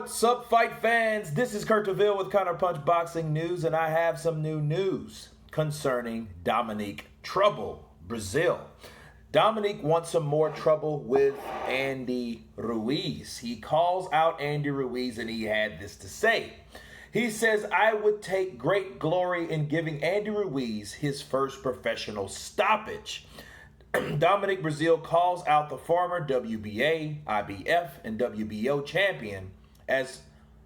What's up, fight fans? This is Kurt DeVille with Counterpunch Boxing News, and I have some new news concerning Dominic Trouble Brazil. Dominic wants some more trouble with Andy Ruiz. He calls out Andy Ruiz, and he had this to say. He says, I would take great glory in giving Andy Ruiz his first professional stoppage. Dominic Brazil calls out the former WBA, IBF, and WBO champion as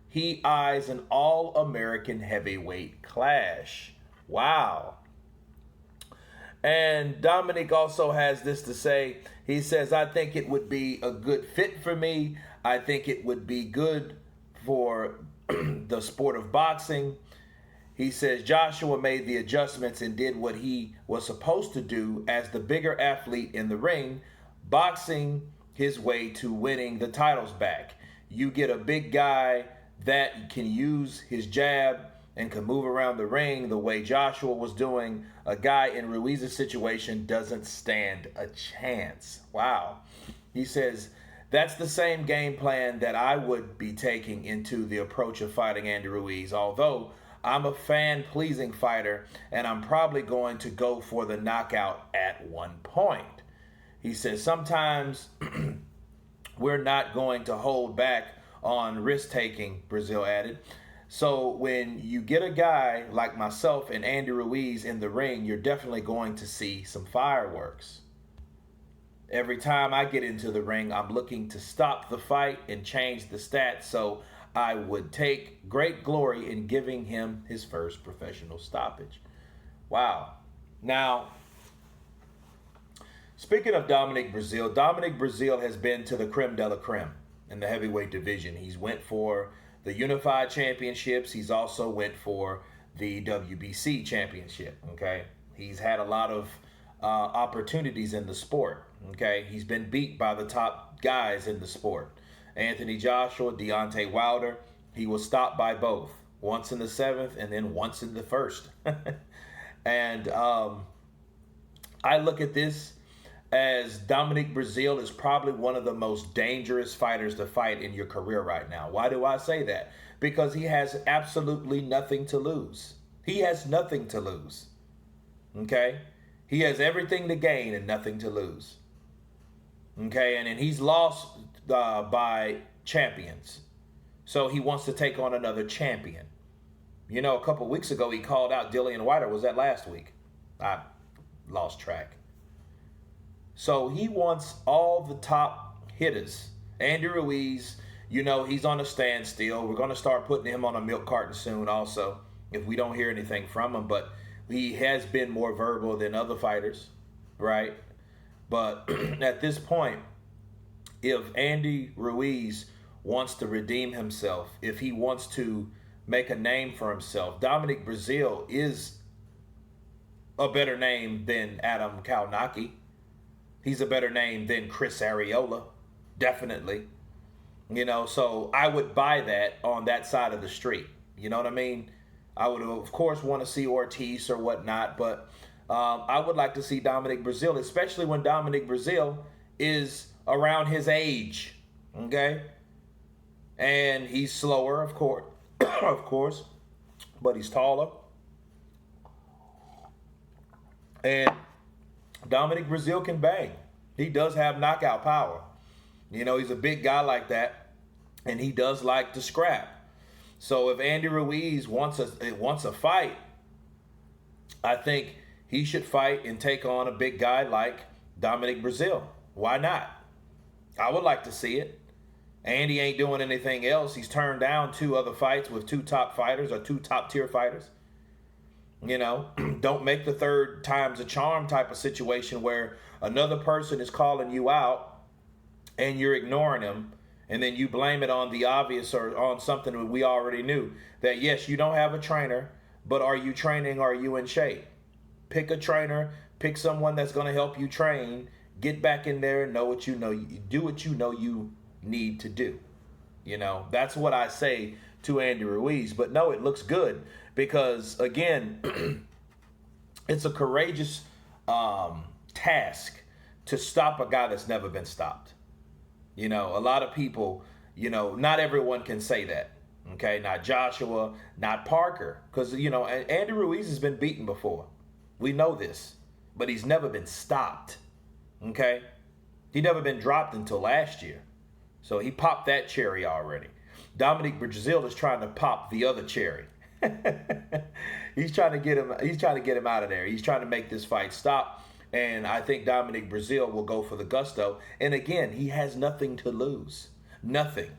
he eyes an all-American heavyweight clash. Wow. And Dominic also has this to say. He says, I think it would be a good fit for me. I think it would be good for the sport of boxing. He says Joshua made the adjustments and did what he was supposed to do as the bigger athlete in the ring, boxing his way to winning the titles back. You get a big guy that can use his jab and can move around the ring the way Joshua was doing. A guy in Ruiz's situation doesn't stand a chance. Wow. He says, that's the same game plan that I would be taking into the approach of fighting Andy Ruiz, although I'm a fan-pleasing fighter, and I'm probably going to go for the knockout at one point. He says, sometimes we're not going to hold back on risk-taking, Breazelle added. So when you get a guy like myself and Andy Ruiz in the ring, you're definitely going to see some fireworks. Every time I get into the ring, I'm looking to stop the fight and change the stats, so I would take great glory in giving him his first professional stoppage. Wow. Now, speaking of Dominic Breazeale has been to the creme de la creme in the heavyweight division. He's went for the Unified Championships. He's also went for the WBC Championship, okay? He's had a lot of opportunities in the sport, okay? He's been beat by the top guys in the sport. Anthony Joshua, Deontay Wilder, he was stopped by both, once in the 7th and then once in the 1st. And I look at this as Dominic Breazeale is probably one of the most dangerous fighters to fight in your career right now. Why do I say that? Because he has absolutely nothing to lose. He has nothing to lose, okay? He has everything to gain and nothing to lose, okay? And he's lost by champions. So he wants to take on another champion. You know, a couple weeks ago, he called out Dillian White, or was that last week? I lost track. So he wants all the top hitters. Andy Ruiz, you know, he's on a standstill. We're going to start putting him on a milk carton soon also, if we don't hear anything from him. But he has been more verbal than other fighters, right? But at this point, if Andy Ruiz wants to redeem himself, if he wants to make a name for himself, Dominic Breazeale is a better name than Adam Kalnacki. He's a better name than Chris Arreola, definitely. You know, so I would buy that on that side of the street. You know what I mean? I would, of course, want to see Ortiz or whatnot, but I would like to see Dominic Breazeale, especially when Dominic Breazeale is around his age, okay? And he's slower, of course, but he's taller. And Dominic Breazeale can bang. He does have knockout power. You know, he's a big guy like that, and he does like to scrap. So if Andy Ruiz wants a fight, I think he should fight and take on a big guy like Dominic Breazeale. Why not? I would like to see it. Andy ain't doing anything else. He's turned down 2 other fights with 2 top fighters or 2 top-tier fighters. You know, don't make the third time's a charm type of situation where another person is calling you out and you're ignoring him, and then you blame it on the obvious or on something that we already knew. That, yes, you don't have a trainer, but are you training? Are you in shape? Pick a trainer. Pick someone that's going to help you train. Get back in there and know what you know. Do what you know you need to do. You know, that's what I say to Andy Ruiz. But no, it looks good because, again, it's a courageous task to stop a guy that's never been stopped. You know, a lot of people You know, not everyone can say that. Okay, not Joshua, not Parker, because you know Andy Ruiz has been beaten before. We know this, but he's never been stopped. Okay, he never been dropped until last year, so he popped that cherry already. Dominic Brazil is trying to pop the other cherry. He's trying to get him. He's trying to get him out of there. He's trying to make this fight stop. And I think Dominic Breazeale will go for the gusto. And again, he has nothing to lose. Nothing.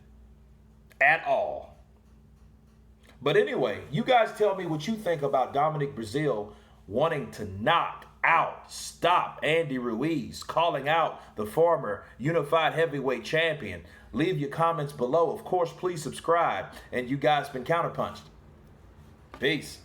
At all. But anyway, you guys tell me what you think about Dominic Breazeale wanting to knock out, stop Andy Ruiz, calling out the former unified heavyweight champion. Leave your comments below. Of course, please subscribe. And you guys been counterpunched. Peace.